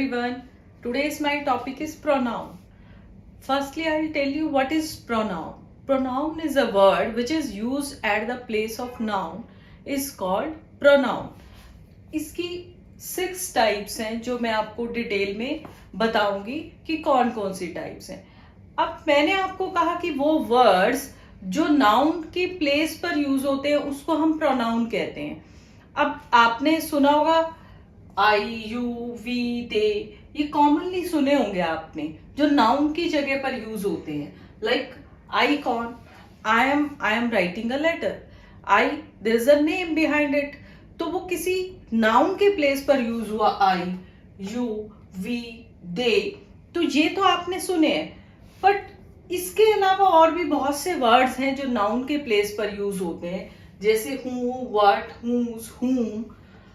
everyone. Today's my topic is pronoun. Firstly, I'll tell you what is pronoun. Pronoun is a word which is used at the place of noun is called pronoun. इसकी 6 types हैं जो मैं आपको detail में बताऊंगी कि कौन कौन सी टाइप्स हैं. अब मैंने आपको कहा कि वो वर्ड्स जो नाउन की प्लेस पर यूज होते हैं उसको हम प्रोनाउन कहते हैं. अब आपने सुना होगा आई, यू, वी, दे, ये कॉमनली सुने होंगे आपने जो नाउन की जगह पर यूज होते हैं. लाइक आई कौन, I am writing a letter, I there is a name behind it, तो वो किसी नाउन के प्लेस पर यूज हुआ. आई, यू, वी, दे, तो ये तो आपने सुने हैं. बट इसके अलावा और भी बहुत से वर्ड्स हैं जो नाउन के प्लेस पर यूज होते हैं, जैसे हु, व्हाट, हुज, हुम,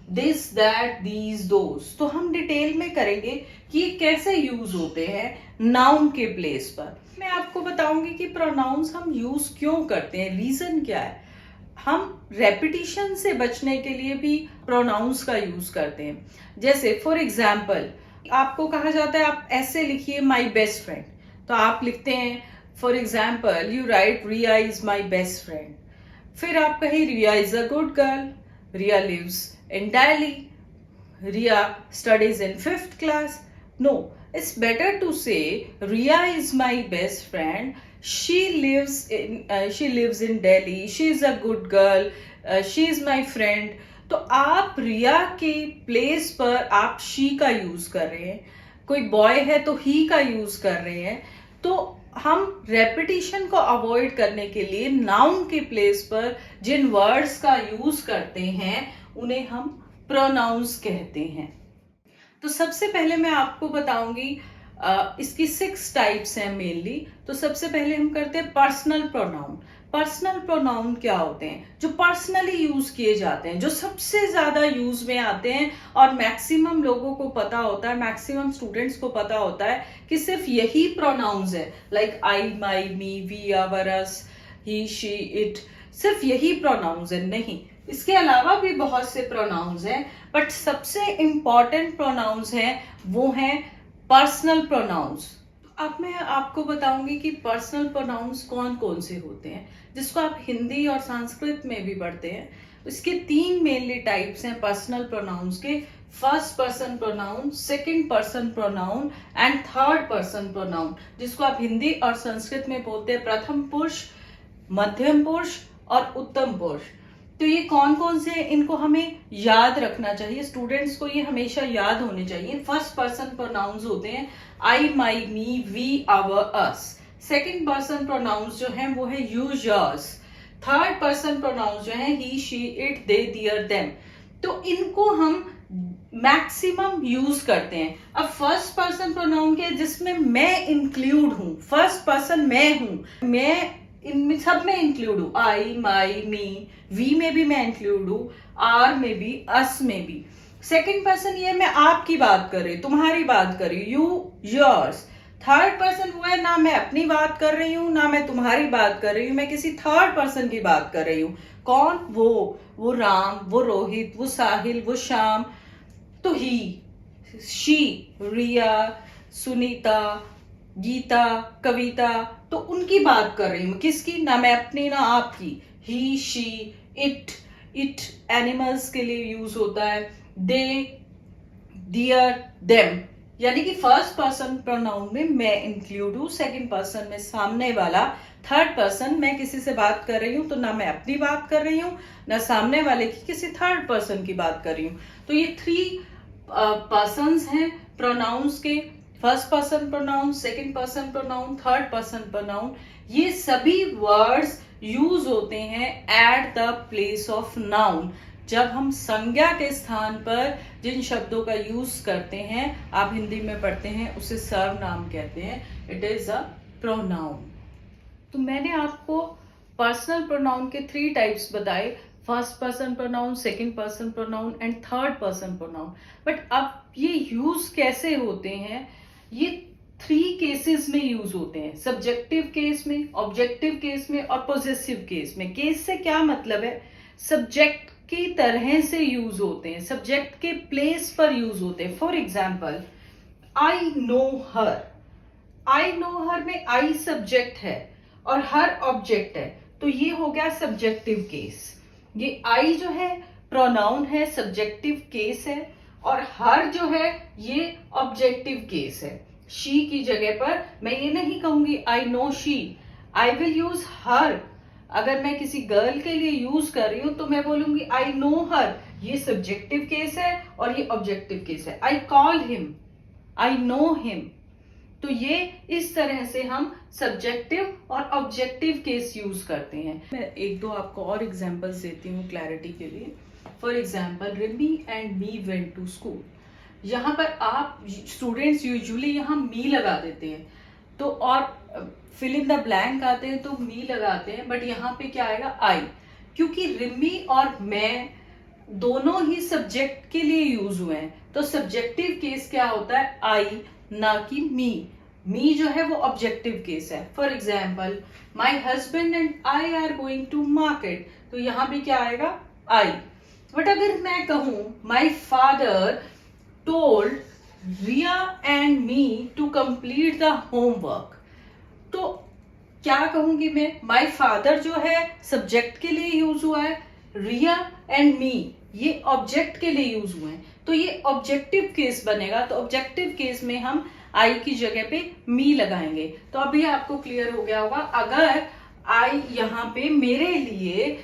दिस, दैट, दीज, दोज. तो हम डिटेल में करेंगे कि ये कैसे यूज होते हैं नाउन के प्लेस पर. मैं आपको बताऊंगी कि प्रोनाउंस हम यूज क्यों करते हैं, रीजन क्या है. हम रेपिटिशन से बचने के लिए भी प्रोनाउंस का यूज करते हैं. जैसे फॉर एग्जाम्पल आपको कहा जाता है आप ऐसे लिखिए माई बेस्ट फ्रेंड, तो आप लिखते हैं for example you write Ria is my best friend. फिर आप कहें Ria is a good girl, Ria lives in Delhi, Ria studies in 5th class. No, it's better to say Ria is my best friend. She lives in Delhi. She is a good girl. She is my friend. तो आप रिया के place पर आप she का use कर रहे हैं, कोई बॉय है तो ही का यूज कर रहे हैं. तो हम रेपिटिशन को अवॉइड करने के लिए नाउन के प्लेस पर जिन वर्ड्स का यूज करते हैं उन्हें हम प्रोनाउंस कहते हैं. तो सबसे पहले मैं आपको बताऊंगी इसकी 6 टाइप्स हैं मेनली. तो सबसे पहले हम करते हैं पर्सनल प्रोनाउन. पर्सनल प्रोनाउन क्या होते हैं? जो पर्सनली यूज किए जाते हैं, जो सबसे ज्यादा यूज में आते हैं और मैक्सिमम लोगों को पता होता है, मैक्सिमम स्टूडेंट्स को पता होता है कि सिर्फ यही प्रोनाउंस है. Like I, my, me, we, our, us, he, she, it, सिर्फ यही प्रोनाउंस है. नहीं, इसके अलावा भी बहुत से प्रोनाउंस हैं, बट सबसे इंपॉर्टेंट प्रोनाउंस हैं वो हैं पर्सनल प्रोनाउंस. अब मैं आपको बताऊंगी कि पर्सनल प्रोनाउंस कौन कौन से होते हैं, जिसको आप हिंदी और संस्कृत में भी पढ़ते हैं. इसके 3 मेनली टाइप्स हैं पर्सनल प्रोनाउंस के. First person pronoun, second person pronoun and third person pronoun, जिसको आप हिंदी और संस्कृत में बोलते हैं प्रथम पुरुष, मध्यम पुरुष और उत्तम पुरुष. तो ये कौन कौन से हैं इनको हमें याद रखना चाहिए, स्टूडेंट्स को ये हमेशा याद होने चाहिए. फर्स्ट पर्सन प्रोनाउंस होते हैं I, my, me, we, our, us. Second person pronouns जो हैं वो है you, yours. Third person pronouns जो हैं he, she, it, they, their, them. तो इनको हम मैक्सिमम यूज करते हैं. अब फर्स्ट पर्सन प्रोनाउन के जिसमें मैं इंक्लूड हूं, फर्स्ट पर्सन मैं हूं, मैं इनमें सब में इंक्लूड हूं. आई, माई, मी, वी में भी मैं इंक्लूड हूं, आर में भी, अस में भी. सेकंड पर्सन ये मैं आपकी बात कर रही हूं, तुम्हारी बात कर रही हूं, यू, योर्स. थर्ड पर्सन वो है ना मैं अपनी बात कर रही हूं ना मैं तुम्हारी बात कर रही हूं, मैं किसी थर्ड पर्सन की बात कर रही हूं. कौन? वो राम, वो रोहित, वो साहिल, वो श्याम. तो ही, शी, रिया, सुनीता, गीता, कविता, तो उनकी बात कर रही हूं. किसकी? ना मैं अपनी ना आपकी. ही, शी, इट एनिमल्स के लिए यूज होता है. दे, डियर, देम. यानी कि फर्स्ट पर्सन प्रोनाउन में मैं इंक्लूड हूं, सेकंड पर्सन में सामने वाला, थर्ड पर्सन मैं किसी से बात कर रही हूं तो ना मैं अपनी बात कर रही हूं ना सामने वाले की किसी थर्ड पर्सन की बात कर रही हूं. तो ये 3 पर्सन्स हैं प्रोनाउंस के. First person pronoun, second person pronoun, third person pronoun. ये सभी वर्ड्स यूज होते हैं at the place of noun. जब हम संज्ञा के स्थान पर जिन शब्दों का यूज करते हैं, आप हिंदी में पढ़ते हैं, उसे सर्वनाम कहते हैं. It is a pronoun. तो मैंने आपको पर्सनल प्रोनाउन के 3 टाइप्स बताए, first person pronoun, second person pronoun and third person pronoun. But अब ये यूज कैसे होते हैं? ये 3 केसेस में यूज होते हैं, सब्जेक्टिव केस में, ऑब्जेक्टिव केस में और पोजेसिव केस में. केस से क्या मतलब है? सब्जेक्ट की तरह से यूज होते हैं, सब्जेक्ट के प्लेस पर यूज होते हैं. For example I know her. I know her में आई सब्जेक्ट है और हर ऑब्जेक्ट है, तो ये हो गया सब्जेक्टिव केस। ये आई जो है प्रोनाउन है, सब्जेक्टिव केस है, और हर जो है ये ऑब्जेक्टिव केस है। शी की जगह पर मैं ये नहीं कहूंगी I know she, I will use her. अगर मैं किसी गर्ल के लिए यूज कर रही हूं तो मैं बोलूंगी आई नो हर, ये सब्जेक्टिव केस है और ये ऑब्जेक्टिव केस है। I call him, I know him. तो ये इस तरह से हम सब्जेक्टिव और ऑब्जेक्टिव केस यूज करते हैं। मैं एक दो आपको और एग्जांपल्स देती हूँ क्लैरिटी के लिए। For example, Rimi and me went to school. यहाँ पर आप स्टूडेंट्स यूजुअली यहाँ मी लगा देते हैं, तो और फिल इन द ब्लैंक आते हैं तो मी लगाते हैं, बट यहाँ पे क्या आएगा आई, क्योंकि रिमी और मैं दोनों ही सब्जेक्ट के लिए यूज हुए हैं। तो सब्जेक्टिव केस क्या होता है, आई, ना कि मी। मी जो है वो ऑब्जेक्टिव केस है। For example, my husband and I are going to market, तो यहां भी क्या आएगा, आई। बट अगर मैं कहूं my father told Riya and me to complete the homework, तो क्या कहूंगी मैं, माई फादर जो है सब्जेक्ट के लिए यूज हुआ है, रिया एंड मी ये ऑब्जेक्ट के लिए यूज हुए हैं, तो ये ऑब्जेक्टिव केस बनेगा। तो ऑब्जेक्टिव केस में हम आई की जगह पे मी लगाएंगे। तो अभी आपको क्लियर हो गया होगा, अगर आई यहाँ पे मेरे लिए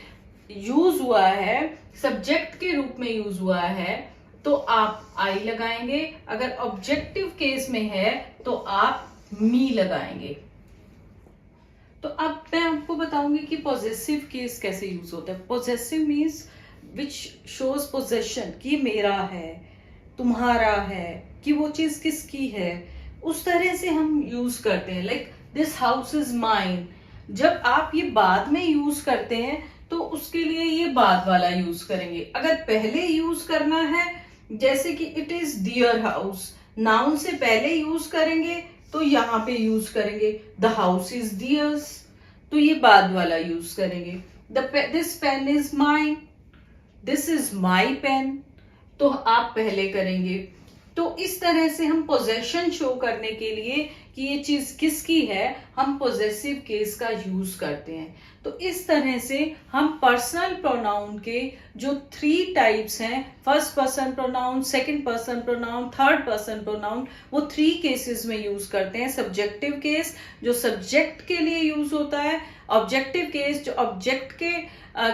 यूज हुआ है, सब्जेक्ट के रूप में यूज हुआ है, तो आप आई लगाएंगे। अगर ऑब्जेक्टिव केस में है तो आप मी लगाएंगे। तो अब मैं आपको बताऊंगी कि पॉजेसिव केस कैसे यूज होता है। Possessive means which shows possession, कि मेरा है, तुम्हारा है, कि वो चीज किसकी है, उस तरह से हम यूज करते हैं। Like this house is mine. जब आप ये बाद में यूज करते हैं तो उसके लिए ये बाद वाला यूज करेंगे। अगर पहले यूज करना है, जैसे कि it is their house, noun से पहले यूज करेंगे तो यहाँ पे यूज करेंगे द हाउस इज दियर्स, तो ये बाद वाला यूज करेंगे। This pen is mine, this is my pen, तो आप पहले करेंगे। तो इस तरह से हम पोजेशन शो करने के लिए कि ये चीज किसकी है, हम पोजेसिव केस का यूज करते हैं। तो इस तरह से हम पर्सनल प्रोनाउन के जो 3 टाइप्स हैं, first person pronoun, second person pronoun, third person pronoun, वो 3 केसेस में यूज करते हैं। सब्जेक्टिव केस जो सब्जेक्ट के लिए यूज होता है, ऑब्जेक्टिव केस जो ऑब्जेक्ट के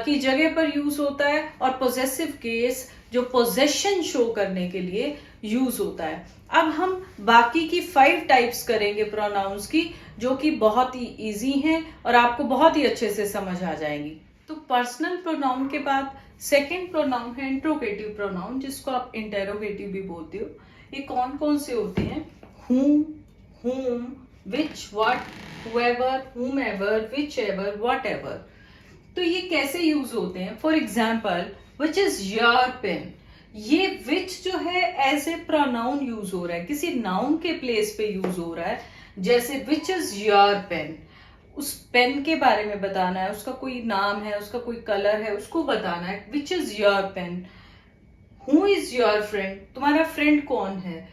की जगह पर यूज होता है, और पोजेसिव केस जो पोजेशन शो करने के लिए यूज होता है। अब हम बाकी की 5 टाइप्स करेंगे प्रोनाउंस की, जो कि बहुत ही इजी हैं और आपको बहुत ही अच्छे से समझ आ जाएंगी। तो पर्सनल प्रोनाउन के बाद सेकंड प्रोनाउन है इंट्रोगेटिव प्रोनाउन, जिसको आप इंटेरोगेटिव भी बोलते हो। ये कौन कौन से होते हैं, whom, whom, which, what, whoever, whomever, whichever, whatever। तो ये कैसे यूज होते हैं, for example which is your pen, ये विच जो है एज ए प्रोनाउन यूज हो रहा है, किसी नाउन के प्लेस पे यूज हो रहा है। जैसे विच इज योर पेन, उस पेन के बारे में बताना है, उसका कोई नाम है, उसका कोई कलर है, उसको बताना है, which is your pen. Who is your friend, तुम्हारा फ्रेंड कौन है,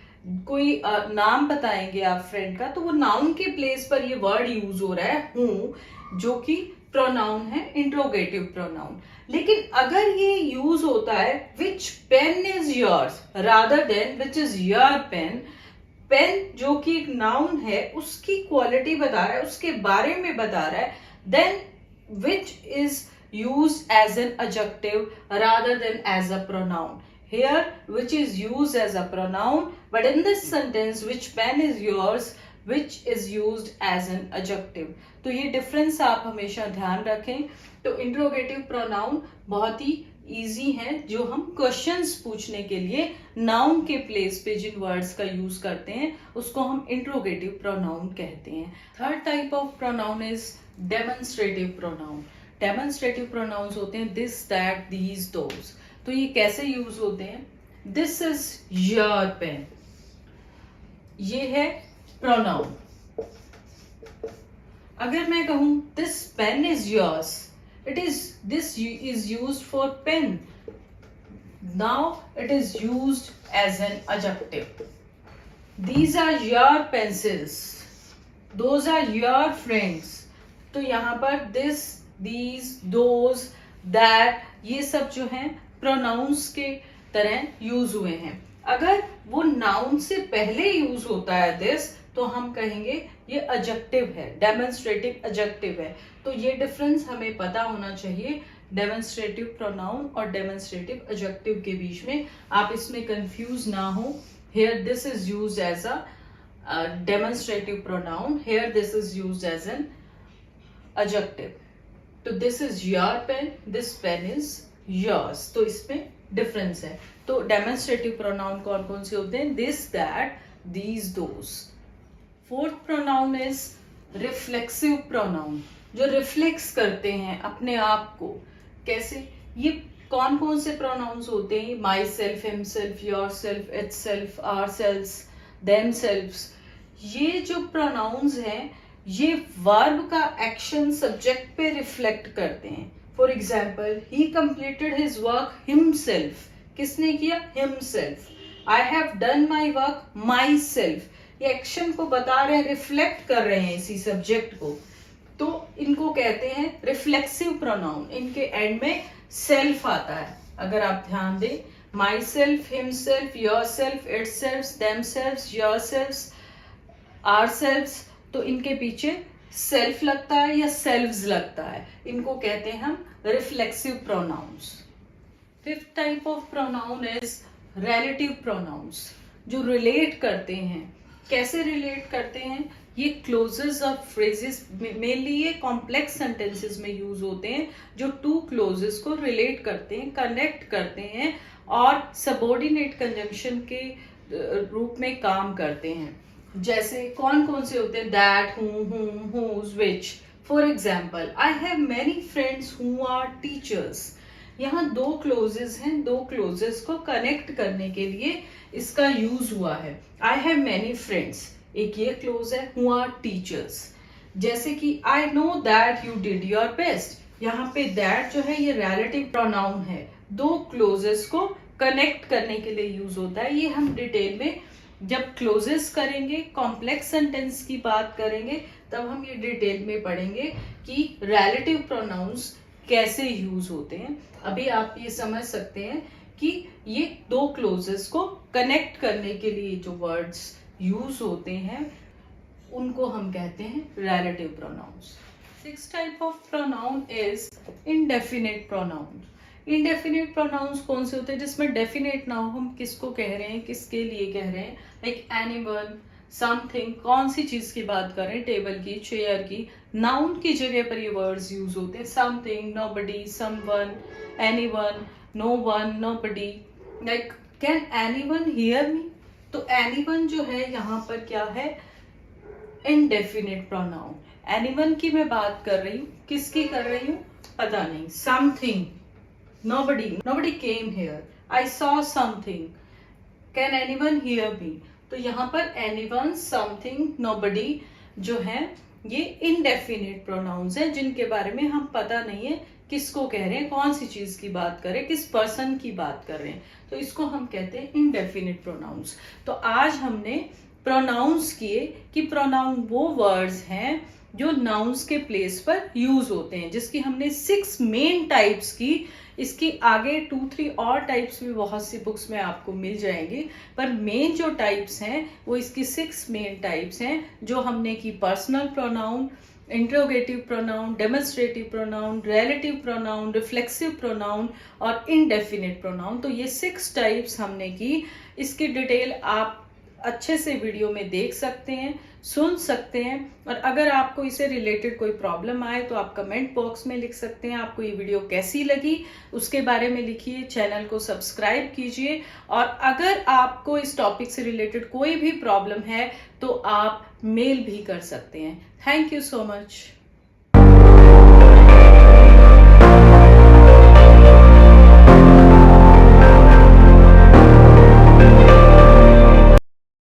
कोई नाम बताएंगे आप फ्रेंड का, तो वो नाउन के प्लेस पर ये वर्ड यूज हो रहा है हूँ, जो कि प्रोनाउन है, इंट्रोगेटिव प्रोनाउन। लेकिन अगर ये यूज होता है which pen is yours rather than which is your pen, pen जो कि एक नाउन है उसकी क्वालिटी बता रहा है, उसके बारे में बता रहा है, then which is use as an adjective rather than as a pronoun. Here which is used as a pronoun, but in this sentence which pen is yours, which is used as an adjective। तो ये difference आप हमेशा ध्यान रखें। तो interrogative pronoun बहुत ही easy है, जो हम क्वेश्चंस पूछने के लिए नाउन के प्लेस पे जिन वर्ड्स का यूज करते हैं उसको हम इंट्रोगेटिव प्रोनाउन कहते हैं। Third type of pronoun is demonstrative pronoun. Demonstrative pronouns होते हैं दिस, दैट, दीज, दोज। तो ये कैसे यूज होते हैं, दिस इज योर पेन, ये है प्रोनाउन। अगर मैं कहूं this pen is yours, it is this is used for pen, now it is used as an adjective. These are your pencils. Those are your friends. तो यहाँ पर this, these, those, that, ये सब जो हैं प्रोनाउंस के तरह use हुए हैं. अगर वो नाउन से पहले यूज होता है this, तो हम कहेंगे ये एडजेक्टिव है, डेमोन्स्ट्रेटिव एडजेक्टिव है. तो ये डिफरेंस हमें पता होना चाहिए डेमोन्स्ट्रेटिव प्रोनाउन और डेमोन्स्ट्रेटिव एडजेक्टिव के बीच में. आप इसमें कंफ्यूज ना हो. Here this is used as a demonstrative pronoun. Here this is used as an adjective. तो this is your pen, this pen is yours. तो इसमें डिफरेंस है. तो demonstrative pronoun कौन कौन से होते हैं? This, that, these, those. Fourth pronoun is reflexive pronoun, जो रिफ्लेक्स करते हैं अपने आप को. कैसे? ये कौन कौन से प्रोनाउंस होते हैं? Myself, himself, yourself, itself, ourself, themselves. ये जो प्रोनाउंस हैं ये वर्ब का एक्शन सब्जेक्ट पे रिफ्लेक्ट करते हैं. For example, he completed his work himself. किसने किया? Himself. I have done my work my self. ये एक्शन को बता रहे हैं, रिफ्लेक्ट कर रहे हैं इसी सब्जेक्ट को. तो इनको कहते हैं रिफ्लेक्सिव प्रोनाउन. इनके एंड में सेल्फ आता है. अगर आप ध्यान दें, myself, himself, yourself, itself, themself, yourself, ourself, तो इनके पीछे सेल्फ लगता है या सेल्व्स लगता है. इनको कहते हैं हम reflexive pronouns. Fifth type of pronoun is relative pronouns, जो रिलेट करते हैं. कैसे रिलेट करते हैं? ये क्लोजेस ऑफ फ्रेजेस, मेनली ये कॉम्प्लेक्स सेंटेंसेस में यूज होते हैं, जो टू क्लोजेस को रिलेट करते हैं, कनेक्ट करते हैं और सबऑर्डिनेट कंजंक्शन के रूप में काम करते हैं. जैसे कौन कौन से होते हैं? That, whom, whose, which. For example, I have many friends who are teachers. यहाँ दो क्लोजेस हैं, दो क्लोजेस को कनेक्ट करने के लिए इसका यूज हुआ है. आई हैव मेनी फ्रेंड्स, एक ये क्लोज है, हु आर टीचर्स. जैसे कि I know that you did your best. यहाँ पे दैट जो है ये रिलेटिव प्रोनाउन है, दो क्लोजेस को कनेक्ट करने के लिए यूज होता है. ये हम डिटेल में जब क्लोजेस करेंगे, कॉम्प्लेक्स सेंटेंस की बात करेंगे, तब हम ये डिटेल में पढ़ेंगे कि रिलेटिव प्रोनाउंस कैसे यूज होते हैं. अभी आप ये समझ सकते हैं कि ये दो क्लोजेस को कनेक्ट करने के लिए जो वर्ड्स यूज होते हैं उनको हम कहते हैं relative pronouns. Sixth type of pronoun is indefinite pronoun. Indefinite pronouns कौन से होते हैं? जिसमें डेफिनेट ना हो, हम किसको कह रहे हैं, किसके लिए कह रहे हैं. Like anyone, something. कौन सी चीज की बात कर रहे हैं? टेबल की, चेयर की. नाउन की जगह पर ये वर्ड्स यूज होते हैं. Something, nobody, someone, anyone, no one, nobody. Like can anyone hear me. तो एनीवन जो है यहाँ पर क्या है? Indefinite pronoun. एनीवन की मैं बात कर रही हूँ, किसकी कर रही हूँ पता नहीं. Something, nobody, nobody came here. I saw something. Can anyone hear me. तो यहाँ पर एनीवन, समथिंग, नोबडी जो है ये इनडेफिनिट प्रोनाउंस है, जिनके बारे में हम पता नहीं है किसको कह रहे हैं, कौन सी चीज की बात कर रहे हैं, किस पर्सन की बात कर रहे हैं. तो इसको हम कहते हैं इनडेफिनिट प्रोनाउंस. तो आज हमने प्रोनाउंस किए कि प्रोनाउन वो वर्ड्स हैं जो नाउन्स के प्लेस पर यूज होते हैं, जिसकी हमने 6 मेन टाइप्स की. इसकी आगे 2-3 और टाइप्स भी बहुत सी बुक्स में आपको मिल जाएंगी, पर मेन जो टाइप्स हैं वो इसकी 6 मेन टाइप्स हैं जो हमने की. Personal pronoun, interrogative pronoun, demonstrative pronoun, relative pronoun, reflexive pronoun और इनडेफिनिट प्रोनाउन. तो ये 6 टाइप्स हमने की. इसकी डिटेल आप अच्छे से वीडियो में देख सकते हैं, सुन सकते हैं. और अगर आपको इससे रिलेटेड कोई प्रॉब्लम आए तो आप कमेंट बॉक्स में लिख सकते हैं. आपको ये वीडियो कैसी लगी उसके बारे में लिखिए. चैनल को सब्सक्राइब कीजिए. और अगर आपको इस टॉपिक से रिलेटेड कोई भी प्रॉब्लम है तो आप मेल भी कर सकते हैं. Thank you so much.